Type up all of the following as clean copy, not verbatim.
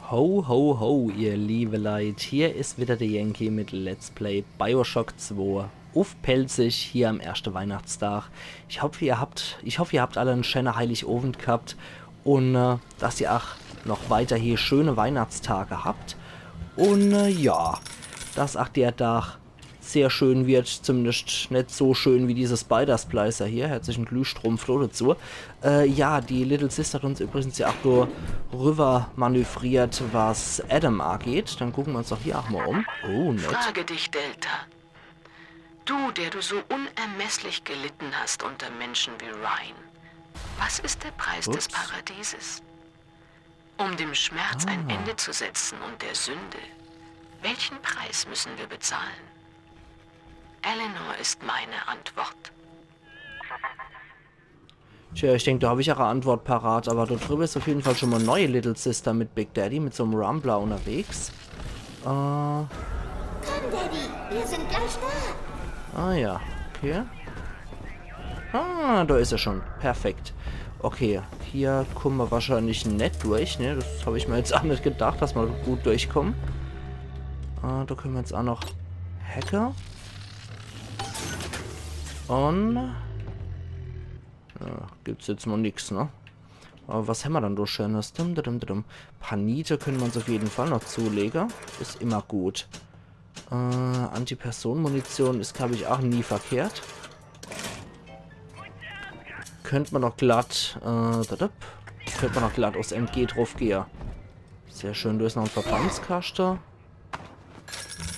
Ho, ho, ho, ihr liebe Leute. Hier ist wieder der Yankee mit Let's Play Bioshock 2. Pelzig hier am ersten Weihnachtstag. Ich hoffe, ihr habt alle einen schönen Heiligabend gehabt und dass ihr auch noch weiter hier schöne Weihnachtstage habt. Und ja, dass auch der Tag sehr schön wird, zumindest nicht so schön wie dieses Spider-Splicer hier. Herzlichen Glühstromfloh dazu. Ja, die Little Sister hat uns übrigens ja auch nur rüber manövriert, was Adam angeht. Dann gucken wir uns doch hier auch mal um. Oh, nett. Frage dich, Delta. Du, der du so unermesslich gelitten hast unter Menschen wie Ryan. Was ist der Preis des Paradieses? Um dem Schmerz ein Ende zu setzen und der Sünde. Welchen Preis müssen wir bezahlen? Eleanor ist meine Antwort. Tja, ich denke, da habe ich auch eine Antwort parat, aber dort drüber ist auf jeden Fall schon mal eine neue Little Sister mit Big Daddy, mit so einem Rumbler unterwegs. Komm, Daddy, wir sind gleich da. Ah ja, okay. Ah, da ist er schon. Perfekt. Okay, hier kommen wir wahrscheinlich nicht durch, ne? Das habe ich mir jetzt auch nicht gedacht, dass wir gut durchkommen. Da können wir jetzt auch noch Hacker. Und ja, gibt's jetzt noch nichts, ne? Aber was haben wir dann durch Schönes? Panite können wir uns auf jeden Fall noch zulegen. Ist immer gut. Antipersonenmunition ist, glaube ich, auch nie verkehrt. Könnte man noch glatt aus MG drauf gehen. Sehr schön, da ist noch ein Verbandskaste.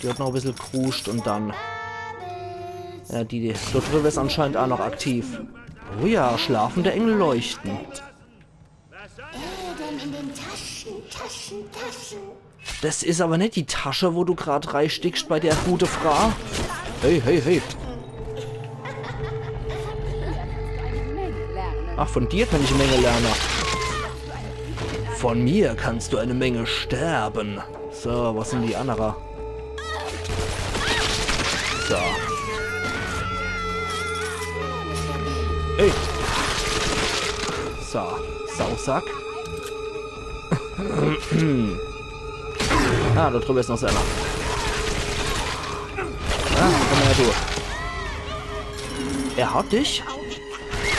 Die hat noch ein bisschen kruscht und dann... Ja, dort drüber ist anscheinend auch noch aktiv. Oh ja, schlafende Engel leuchten. Adam in den Taschen. Das ist aber nicht die Tasche, wo du gerade reinstickst bei der gute Frau. Hey, hey, hey. Ach, von dir kann ich eine Menge lernen. Von mir kannst du eine Menge sterben. So, was sind die anderen? So. Ey. So, Sausack. Ah, da drüben ist noch einer. Ah, komm her, du. Er hat dich?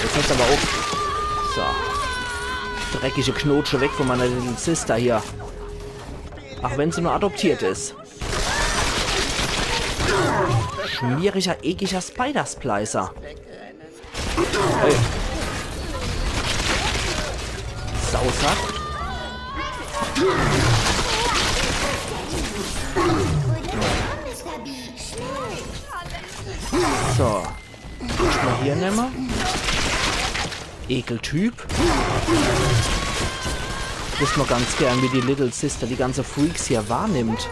Jetzt hast du aber auch. So. Dreckige Knotsche weg von meiner Little Sister hier. Ach, wenn sie nur adoptiert ist. Schmieriger, ekliger Spider-Splicer. Hey. Sausack. So. Ich mal hier nehmen. Ekeltyp. Ich wüsste mal ganz gern, wie die Little Sister die ganze Freaks hier wahrnimmt.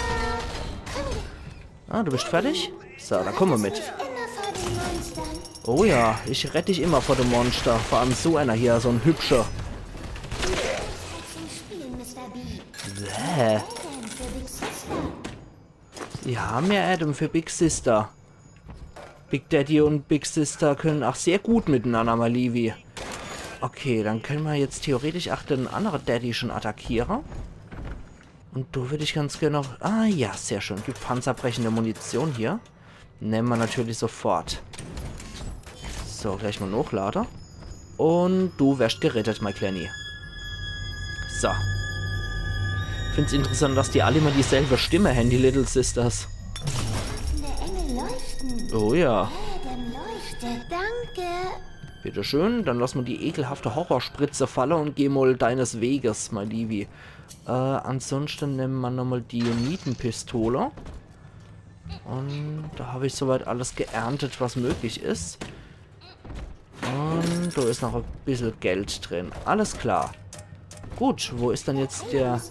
Ah, du bist fertig? So, dann kommen wir mit. Oh ja, ich rette dich immer vor dem Monster. Vor allem so einer hier, so ein hübscher. Bäh. Ja, mehr Adam für Big Sister. Big Daddy und Big Sister können auch sehr gut miteinander, Malivi. Okay, dann können wir jetzt theoretisch auch den anderen Daddy schon attackieren. Und du würde ich ganz gerne noch... Ah ja, sehr schön. Die panzerbrechende Munition hier. Nehmen wir natürlich sofort. So, gleich mal Hochlader. Und du wärst gerettet, my Clanny. So. Ich finde es interessant, dass die alle immer dieselbe Stimme haben, die Little Sisters. Oh ja. Adam leuchtet. Danke. Bitteschön, dann lass mal die ekelhafte Horrorspritze fallen und geh mal deines Weges, mein Liebi. Ansonsten nehmen wir nochmal die Nietenpistole. Und da habe ich soweit alles geerntet, was möglich ist. Und da ist noch ein bisschen Geld drin. Alles klar. Gut, wo ist denn jetzt der...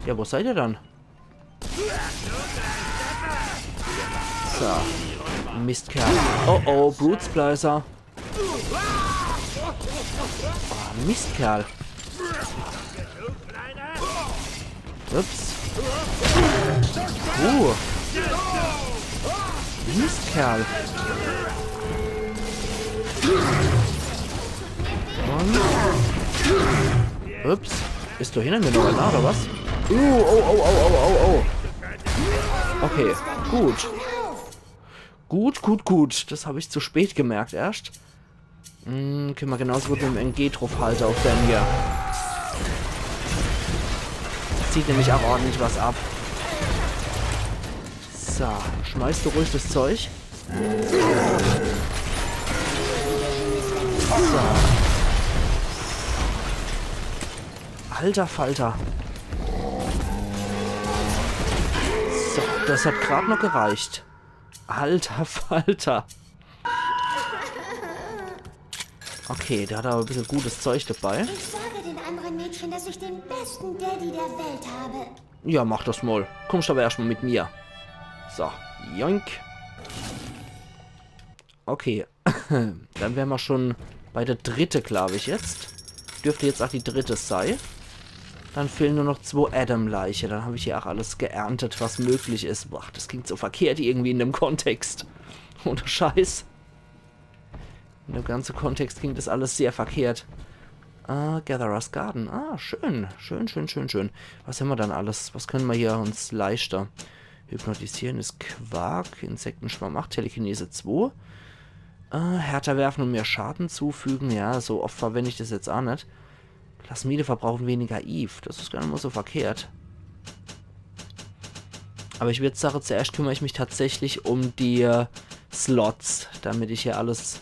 Ja, wo seid ihr dann? So. Mistkerl. Oh oh, Brute Splicer. Oh, Mistkerl. Ups. Mistkerl. Und Ups. Ist du hinter mir noch einer, oder was? Oh. Okay, gut. Gut. Das habe ich zu spät gemerkt erst. Können wir genauso gut mit dem NG-Truffhalter auf der hier. Zieht nämlich auch ordentlich was ab. So, schmeißt du ruhig das Zeug. So. Alter Falter. So, das hat gerade noch gereicht. Alter Falter. Okay, der hat aber ein bisschen gutes Zeug dabei. Ich sage den anderen Mädchen, dass ich den besten Daddy der Welt habe. Ja, mach das mal. Kommst aber erstmal mit mir. So, joink. Okay, dann wären wir schon bei der dritte, glaube ich, jetzt. Dürfte jetzt auch die dritte sein. Dann fehlen nur noch 2 Adam-Leiche. Dann habe ich hier auch alles geerntet, was möglich ist. Boah, das klingt so verkehrt irgendwie in dem Kontext. Ohne Scheiß. In dem ganzen Kontext klingt das alles sehr verkehrt. Gatherer's Garden. Schön. Schön. Was haben wir dann alles? Was können wir hier uns leichter? Hypnotisieren ist Quark. Insektenschwarm 8. Telekinese 2. Härter werfen und mehr Schaden zufügen. Ja, so oft verwende ich das jetzt auch nicht. Plasmide verbrauchen weniger Eve. Das ist gar nicht mal so verkehrt. Aber ich würde sagen, zuerst kümmere ich mich tatsächlich um die Slots, damit ich hier alles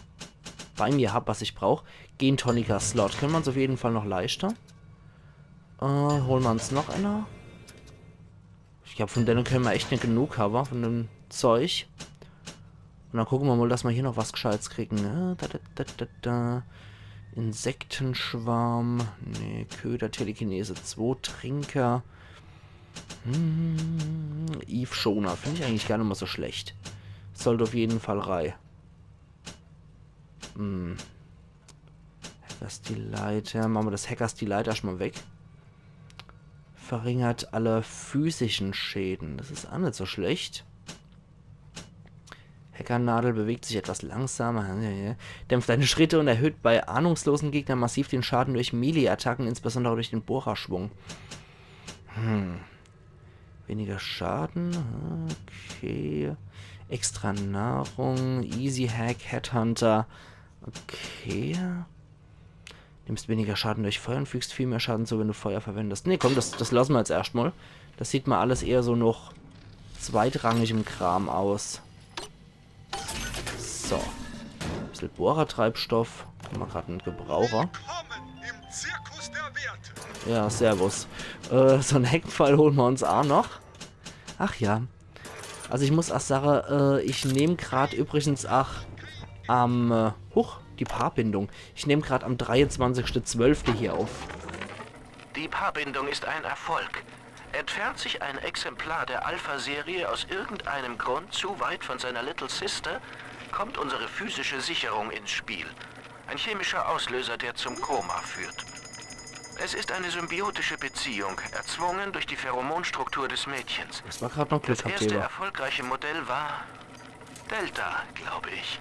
bei mir habe, was ich brauche. Gentoniker-Slot. Können wir uns auf jeden Fall noch leichter. Holen wir uns noch einer. Ich glaube, von denen können wir echt nicht genug haben, von dem Zeug. Und dann gucken wir mal, dass wir hier noch was Gescheites kriegen. Insektenschwarm. Ne, Köder, Telekinese 2, Trinker. Eve Schoner. Finde ich eigentlich gar nicht mal so schlecht. Sollte auf jeden Fall rein. Hackers Delight. Ja, machen wir das Hackers Delight erstmal weg. Verringert alle physischen Schäden. Das ist auch nicht so schlecht. Hackernadel bewegt sich etwas langsamer. Dämpft deine Schritte und erhöht bei ahnungslosen Gegnern massiv den Schaden durch Melee-Attacken, insbesondere durch den Bohrerschwung. Weniger Schaden. Okay. Extra Nahrung. Easy Hack. Headhunter. Okay. Nimmst weniger Schaden durch Feuer und fügst viel mehr Schaden zu, wenn du Feuer verwendest. Ne, komm, das lassen wir jetzt erstmal. Das sieht mal alles eher so noch zweitrangigem Kram aus. So. Ein bisschen Bohrertreibstoff. Haben wir gerade einen Gebraucher. Ja, servus. So einen Heckpfeil holen wir uns auch noch. Ach ja. Also ich muss auch sagen, ich nehme gerade übrigens auch am... die Paarbindung. Ich nehme gerade am 23.12. hier auf. Die Paarbindung ist ein Erfolg. Entfernt sich ein Exemplar der Alpha-Serie aus irgendeinem Grund zu weit von seiner Little Sister, kommt unsere physische Sicherung ins Spiel. Ein chemischer Auslöser, der zum Koma führt. Es ist eine symbiotische Beziehung, erzwungen durch die Pheromonstruktur des Mädchens. Das war gerade noch Glück. Das erste erfolgreiche Modell war Delta, glaube ich.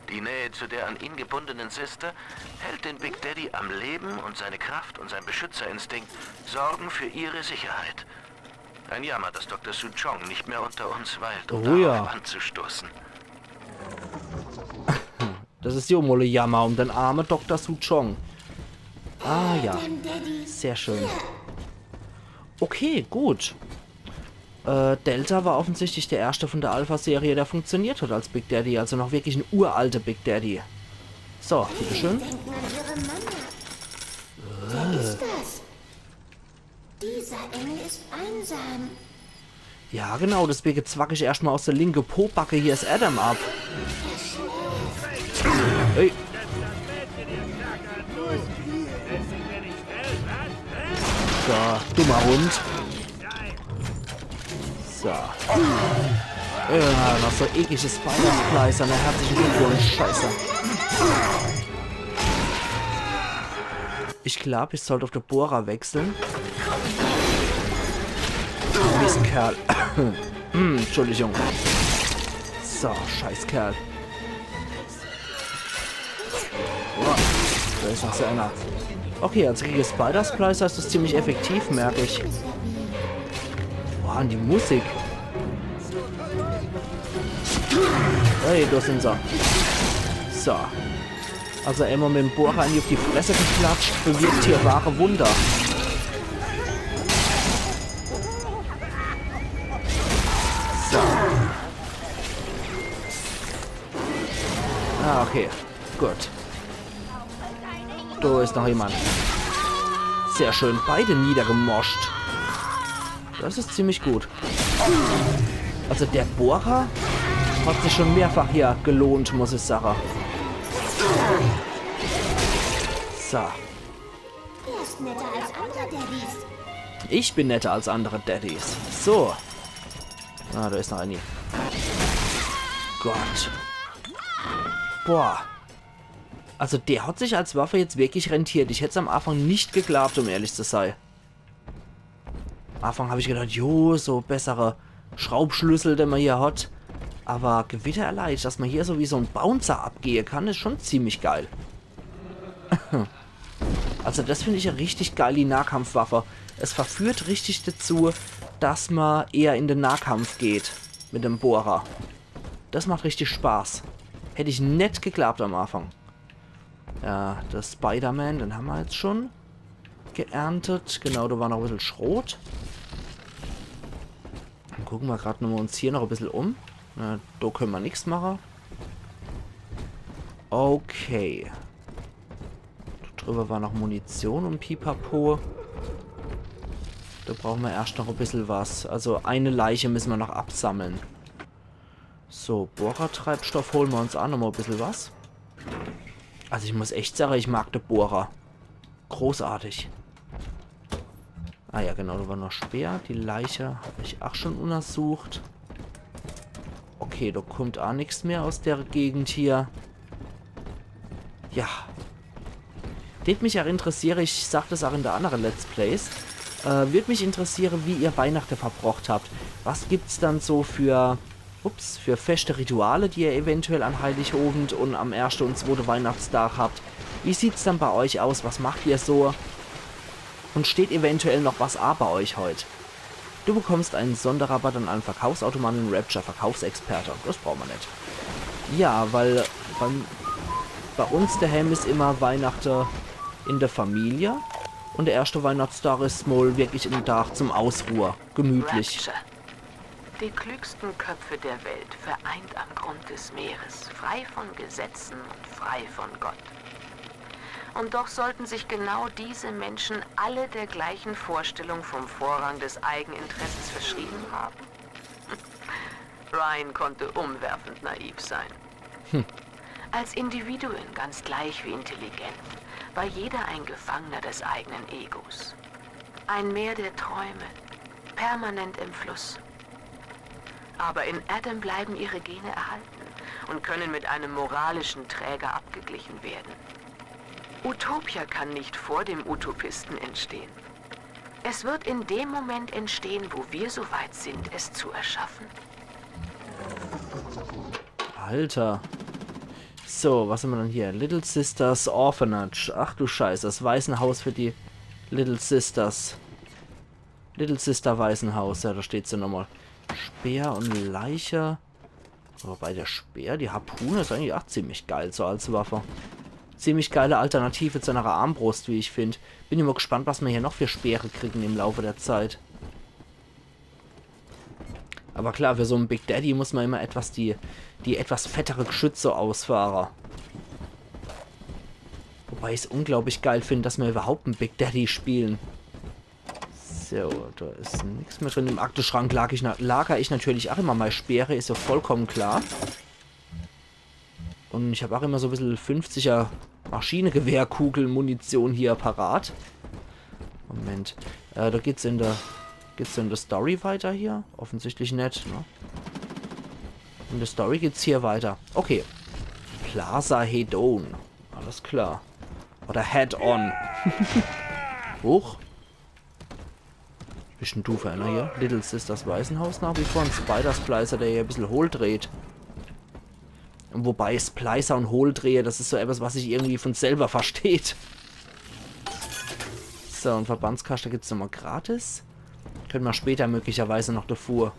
Die Nähe zu der an ihn gebundenen Sister hält den Big Daddy am Leben und seine Kraft und sein Beschützerinstinkt sorgen für ihre Sicherheit. Ein Jammer, dass Dr. Su Chong nicht mehr unter uns weilt, um darauf anzustoßen. Das ist die Omolle Jammer um den armen Dr. Su Chong. Ah ja, sehr schön. Okay, gut. Delta war offensichtlich der erste von der Alpha-Serie, der funktioniert hat als Big Daddy. Also noch wirklich ein uralter Big Daddy. So, bitteschön. Wer ist das? Dieser Engel ist einsam. Ja, genau, deswegen zwacke ich erstmal aus der linken Pobacke hier ist Adam ab. Hey. So, dummer Hund. So. Ja, noch so ekliges Weihnachtsfleisch an der herzlichen Glückwunsch. Scheiße. Ich glaube, ich sollte auf den Bohrer wechseln. Mistkerl. Entschuldigung. So, scheiß Kerl. ist noch so einer. Okay, als gegen Spider-Splicer ist das ziemlich effektiv, merke ich. Boah, und die Musik. Hey, da sind sie. So. Also immer mit dem Bohrer auf die Fresse geklatscht, bewirkt hier wahre Wunder. So. Ah, okay. Gut. Da ist noch jemand. Sehr schön. Beide niedergemoscht. Das ist ziemlich gut. Also der Bohrer hat sich schon mehrfach hier gelohnt, muss ich sagen. So. Er ist netter als andere Daddys. Ich bin netter als andere Daddys. So. Ah, da ist noch eine. Gott. Boah. Also der hat sich als Waffe jetzt wirklich rentiert. Ich hätte es am Anfang nicht geglaubt, um ehrlich zu sein. Am Anfang habe ich gedacht, jo, so bessere Schraubschlüssel, den man hier hat. Aber Gewitter erleicht, dass man hier so wie so ein Bouncer abgehen kann, ist schon ziemlich geil. Also das finde ich ja richtig geil, die Nahkampfwaffe. Es verführt richtig dazu, dass man eher in den Nahkampf geht mit dem Bohrer. Das macht richtig Spaß. Hätte ich nicht geglaubt am Anfang. Ja, der Spider-Man, den haben wir jetzt schon geerntet. Genau, da war noch ein bisschen Schrot. Dann gucken wir gerade noch uns hier noch ein bisschen um. Na, da können wir nichts machen. Okay. Da drüber war noch Munition und Pipapo. Da brauchen wir erst noch ein bisschen was. Also eine Leiche müssen wir noch absammeln. So, Bohrertreibstoff holen wir uns an. Nochmal ein bisschen was. Also ich muss echt sagen, ich mag den Bohrer. Großartig. Ah ja, genau, da war noch Speer. Die Leiche habe ich auch schon untersucht. Okay, da kommt auch nichts mehr aus der Gegend hier. Ja. Das mich auch interessiere, ich sage das auch in der anderen Let's Plays, wird mich interessieren, wie ihr Weihnachten verbracht habt. Was gibt's dann so für feste Rituale, die ihr eventuell an Heiligabend und am 1. und 2. Weihnachtstag habt? Wie sieht's dann bei euch aus? Was macht ihr so? Und steht eventuell noch was bei euch heute? Du bekommst einen Sonderrabatt an einen Verkaufsautomaten in Rapture, Verkaufsexperte. Das brauchen wir nicht. Ja, weil bei uns daheim ist immer Weihnachten in der Familie. Und der 1. Weihnachtstag ist mal wirklich ein Tag zum Ausruhen. Gemütlich. Rapture. Die klügsten Köpfe der Welt, vereint am Grund des Meeres, frei von Gesetzen und frei von Gott. Und doch sollten sich genau diese Menschen alle der gleichen Vorstellung vom Vorrang des Eigeninteresses verschrieben haben. Ryan konnte umwerfend naiv sein. Als Individuen, ganz gleich wie intelligent, war jeder ein Gefangener des eigenen Egos. Ein Meer der Träume, permanent im Fluss. Aber in Adam bleiben ihre Gene erhalten und können mit einem moralischen Träger abgeglichen werden. Utopia kann nicht vor dem Utopisten entstehen. Es wird in dem Moment entstehen, wo wir so weit sind, es zu erschaffen. Alter. So, was haben wir dann hier? Little Sisters Orphanage. Ach du Scheiße, das Waisenhaus für die Little Sisters. Little Sister Waisenhaus, ja, da steht sie nochmal. Speer und Leiche. Wobei der Speer, die Harpune ist eigentlich auch ziemlich geil, so als Waffe. Ziemlich geile Alternative zu einer Armbrust, wie ich finde. Bin immer gespannt, was wir hier noch für Speere kriegen im Laufe der Zeit. Aber klar, für so einen Big Daddy muss man immer etwas die etwas fettere Geschütze ausfahren. Wobei ich es unglaublich geil finde, dass wir überhaupt einen Big Daddy spielen. So, da ist nichts mehr drin. Im Aktenschrank lager ich natürlich auch immer mal Speere, ist ja vollkommen klar. Und ich habe auch immer so ein bisschen 50er Maschinengewehrkugeln, Munition hier parat. Moment. Da geht's in der Story weiter hier? Offensichtlich nicht, ne? In der Story geht's hier weiter. Okay. Plaza Hedon. Alles klar. Oder Head-On. Hoch. Bisschen du für einer hier. Little Sisters Waisenhaus nach wie vor. Ein Spider-Splicer, der hier ein bisschen hohl dreht. Wobei Splicer und Hohldreher, das ist so etwas, was sich irgendwie von selber versteht. So, und Verbandskasten gibt es nochmal gratis. Können wir später möglicherweise noch davor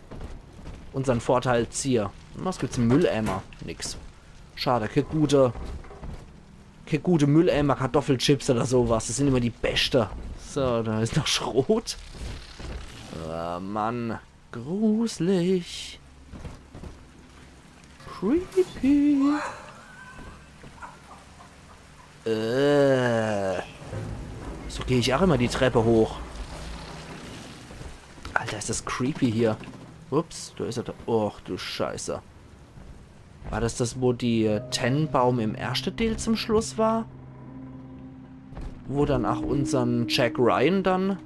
unseren Vorteil ziehen. Was gibt's im Mülleimer? Nix. Schade, keine gute Mülleimer, Kartoffelchips oder sowas. Das sind immer die Beste. So, da ist noch Schrot. Oh, Mann. Gruselig. Creepy. So gehe ich auch immer die Treppe hoch. Alter, ist das creepy hier. Ups, da ist er da. Och, du Scheiße. War das, wo die Tennenbaum im ersten Teil zum Schluss war? Wo dann auch unseren Jack Ryan dann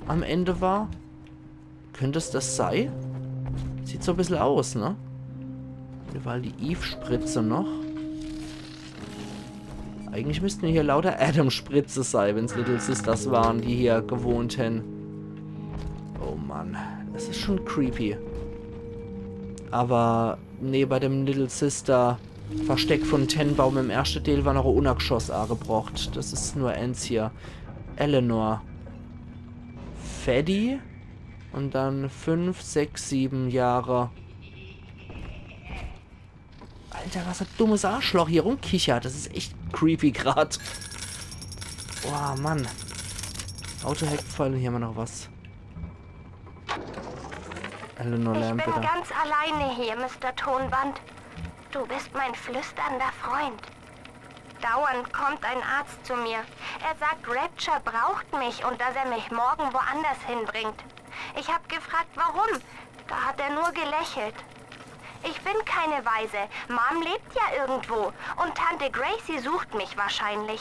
am Ende war? Könnte es das sein? Sieht so ein bisschen aus, ne? Weil die Eve-Spritze noch. Eigentlich müssten hier lauter Adam-Spritze sein, wenn es Little Sisters waren, die hier gewohnt haben. Oh Mann, das ist schon creepy. Aber, nee, bei dem Little Sister Versteck von Tennenbaum im ersten Teil war noch ein Ungeschoss angebracht. Das ist nur eins hier. Eleanor. Freddy. Und dann 5, 6, 7 Jahre. Alter, was ein dummes Arschloch hier rumkichert. Das ist echt creepy gerade. Boah, Mann. Autoheckpfeile, hier haben wir noch was. Eleanor Lamb, Ich bin bitte. ganz alleine hier, Mr. Tonband. Du bist mein flüsternder Freund. Dauernd kommt ein Arzt zu mir. Er sagt, Rapture braucht mich und dass er mich morgen woanders hinbringt. Ich habe gefragt, warum. Da hat er nur gelächelt. Ich bin keine Waise. Mom lebt ja irgendwo und Tante Gracie sucht mich wahrscheinlich.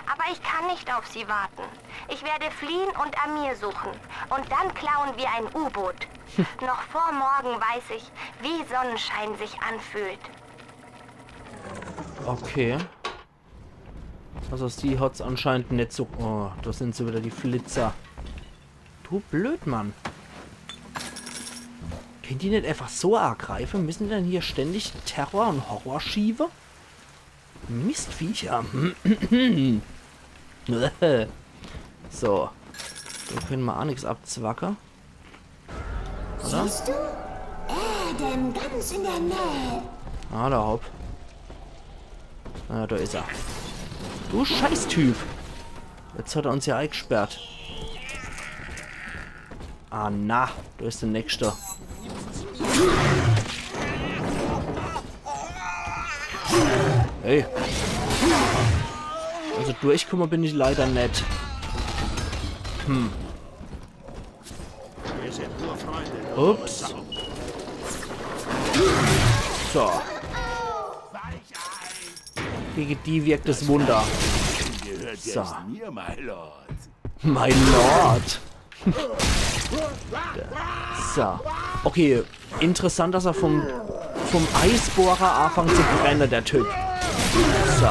Aber ich kann nicht auf sie warten. Ich werde fliehen und Amir suchen. Und dann klauen wir ein U-Boot. Noch vor morgen weiß ich, wie Sonnenschein sich anfühlt. Okay. Also die hat's anscheinend nicht so... Oh, da sind so wieder die Flitzer. Du Blödmann. Können die nicht einfach so ergreifen? Müssen die dann hier ständig Terror und Horror schieben? Mistviecher. So. Da können wir auch nichts abzwacken. Oder? Siehst du? Adam, ganz in der Nähe. Ah, da hopp. Ah, da ist er. Du Scheißtyp. Jetzt hat er uns ja eingesperrt. Ah, na. Da ist der Nächste. Hey. Also durchkommen bin ich leider nicht. Ups. So. Gegen die wirkt es Wunder. So. Mein Lord. So. Okay. Interessant, dass er vom Eisbohrer anfängt zu brennen, der Typ. So.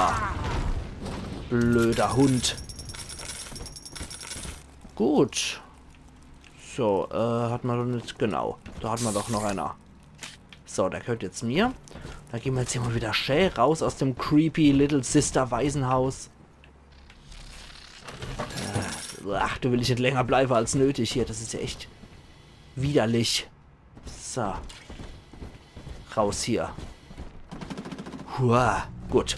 Blöder Hund. Gut. So, hat man doch nicht... Genau. Da hat man doch noch einer. So, der gehört jetzt mir. Da gehen wir jetzt hier mal wieder schön raus aus dem creepy Little Sister Waisenhaus. Ach, du will ich nicht länger bleiben als nötig hier. Das ist ja echt widerlich. So. Raus hier. Hua. Gut.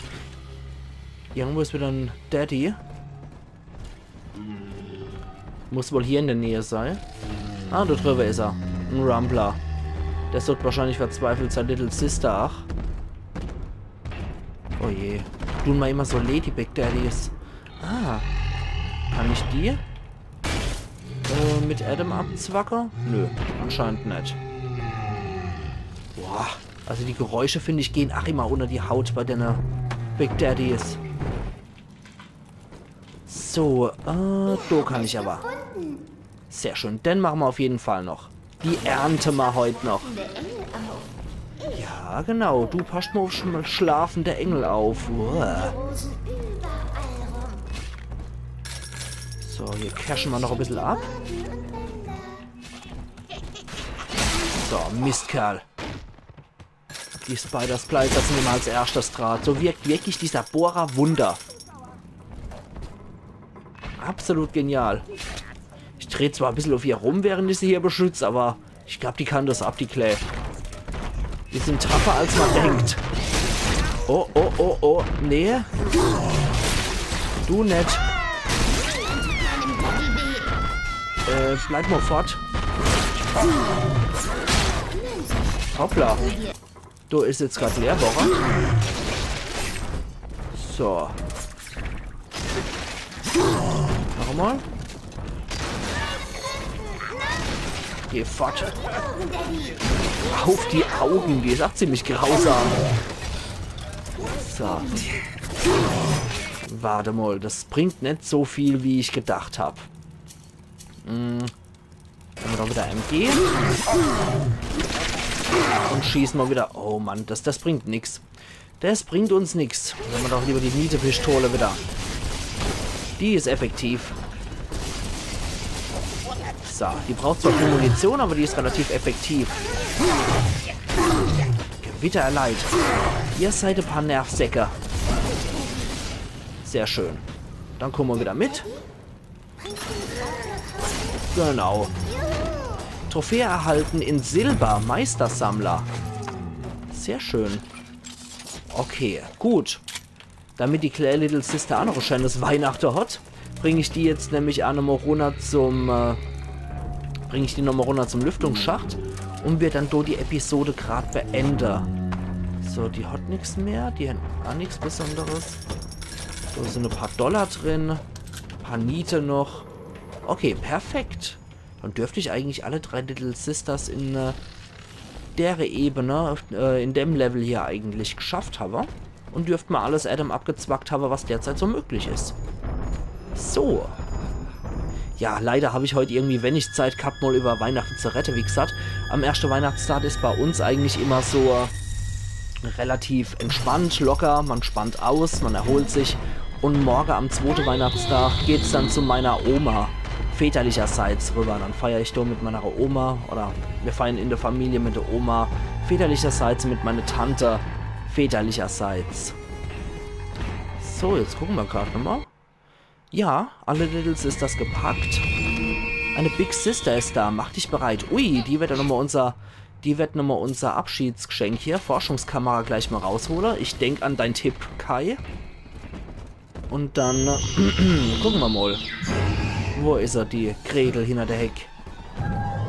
Irgendwo ist wieder ein Daddy. Muss wohl hier in der Nähe sein. Ah, da drüber ist er. Ein Rumbler. Der wird wahrscheinlich verzweifelt sein Little Sister. Ach. Oh je. Tun mal immer so Ladybug Daddies. Ah. Kann ich die mit Adam abzwacken? Nö, anscheinend nicht. Boah. Also die Geräusche, finde ich, gehen auch immer unter die Haut bei den Big Daddies. So, da kann ich aber. Sehr schön. Den machen wir auf jeden Fall noch. Die ernten wir heute noch. Ja, genau. Du passt mal auf schlafende Engel auf. Uah. So, hier cashen wir noch ein bisschen ab. So, Mistkerl. Die Spider-Splicer sind immer als erstes Draht. So wirkt wirklich dieser Bohrer Wunder. Absolut genial. Ich drehe zwar ein bisschen auf ihr rum, während ich sie hier beschütze, aber ich glaube, die kann das ab, die Clay. Die sind tougher, als man denkt. Oh, oh, oh, oh. Nee. Du nicht. Bleib mal fort. Hoppla. Du ist jetzt gerade leer, Bohrer. So. Nochmal. Geh fort. Auf die Augen, die ist auch ziemlich grausam. So. Warte mal, das bringt nicht so viel, wie ich gedacht habe. Haben wir doch wieder MG. Und schießen wir wieder. Oh Mann, das bringt nichts. Das bringt uns nichts. Nehmen wir doch lieber die Niete-Pistole wieder. Die ist effektiv. So, die braucht zwar viel Munition, aber die ist relativ effektiv. Gewitter erleid. Ihr seid ein paar Nervsäcke. Sehr schön. Dann kommen wir wieder mit. Genau. Trophäe erhalten in Silber. Meistersammler. Sehr schön. Okay, gut. Damit die Claire Little Sister auch noch ein schönes Weihnachten hat, bringe ich die jetzt nämlich auch nochmal runter zum... bringe ich die nochmal runter zum Lüftungsschacht und wir dann die Episode gerade beenden. So, die hat nichts mehr. Die hat auch nichts Besonderes. Da sind ein paar Dollar drin. Ein paar Niete noch. Okay, perfekt. Dann dürfte ich eigentlich alle 3 Little Sisters in der Ebene, in dem Level hier eigentlich geschafft haben. Und dürfte mal alles Adam abgezwackt haben, was derzeit so möglich ist. So. Ja, leider habe ich heute irgendwie, wenn ich Zeit gehabt, mal über Weihnachten zu retten. Wie gesagt, am ersten Weihnachtstag ist bei uns eigentlich immer so relativ entspannt, locker. Man spannt aus, man erholt sich. Und morgen am 2. Weihnachtstag geht es dann zu meiner Oma. Väterlicherseits rüber. Dann feiere ich da mit meiner Oma. Oder wir feiern in der Familie mit der Oma. Väterlicherseits mit meiner Tante. Väterlicherseits. So, jetzt gucken wir gerade nochmal. Ja, alle Little Sisters gepackt. Eine Big Sister ist da. Mach dich bereit. Ui, die wird nochmal unser Abschiedsgeschenk hier. Forschungskamera gleich mal rausholen. Ich denke an deinen Tipp, Kai. Und dann gucken wir mal. Wo ist er, die Gretel hinter der Heck?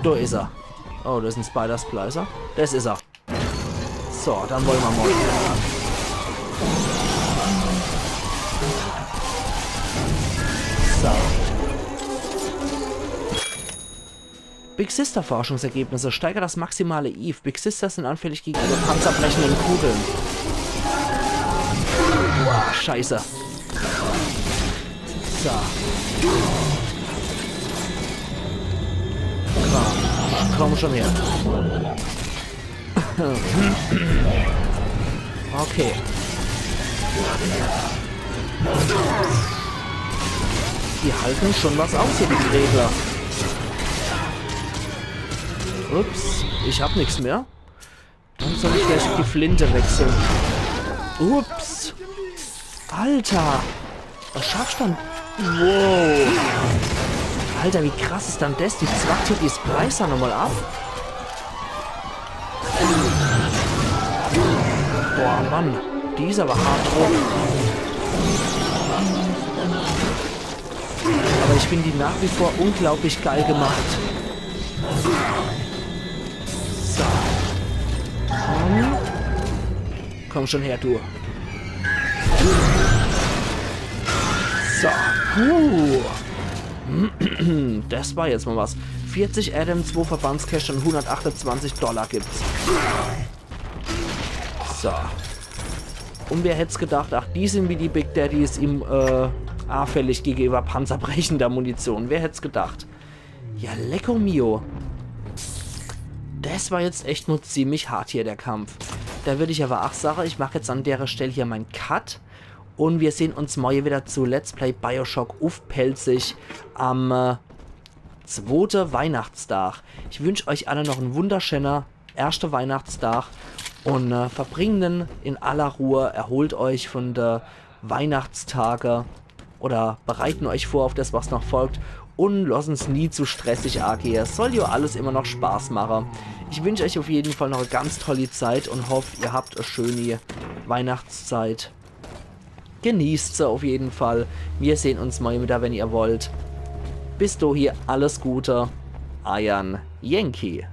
Da ist er. Oh, das ist ein Spider-Splicer. Das ist er. So, dann wollen wir mal. So. Big Sister Forschungsergebnisse. Steigert das maximale Eve. Big Sisters sind anfällig gegenüber panzerbrechenden Kugeln. Boah, scheiße. So. Komm schon her. Okay. Die halten schon was aus hier, die Gräber. Ups, ich hab nichts mehr. Dann soll ich gleich die Flinte wechseln. Ups. Alter. Was schaffst du dann? Wow. Alter, wie krass ist dann das? Die zwackt hier die Splicer nochmal ab. Boah, Mann. Die ist aber hart drauf. Aber ich finde die nach wie vor unglaublich geil gemacht. So. Komm schon her, du. So. Das war jetzt mal was. 40 Adam, 2 Verbandscash und $128 gibt's. So. Und wer hätte es gedacht, ach, die sind wie die Big Daddies ihm anfällig gegenüber panzerbrechender Munition. Wer hätte es gedacht? Ja, lecko mio. Das war jetzt echt nur ziemlich hart hier, der Kampf. Da würde ich aber auch sagen, ich mache jetzt an der Stelle hier meinen Cut. Und wir sehen uns morgen wieder zu Let's Play Bioshock aufpelzig am 2. Weihnachtstag. Ich wünsche euch alle noch einen wunderschönen 1. Weihnachtstag. Und verbringt ihn in aller Ruhe, erholt euch von der Weihnachtstage oder bereiten euch vor auf das, was noch folgt und lassen es nie zu stressig angehen. Es soll ja alles immer noch Spaß machen. Ich wünsche euch auf jeden Fall noch eine ganz tolle Zeit und hoffe, ihr habt eine schöne Weihnachtszeit. Genießt sie auf jeden Fall. Wir sehen uns mal wieder, wenn ihr wollt. Bis dahin alles Gute. Euer Yankee.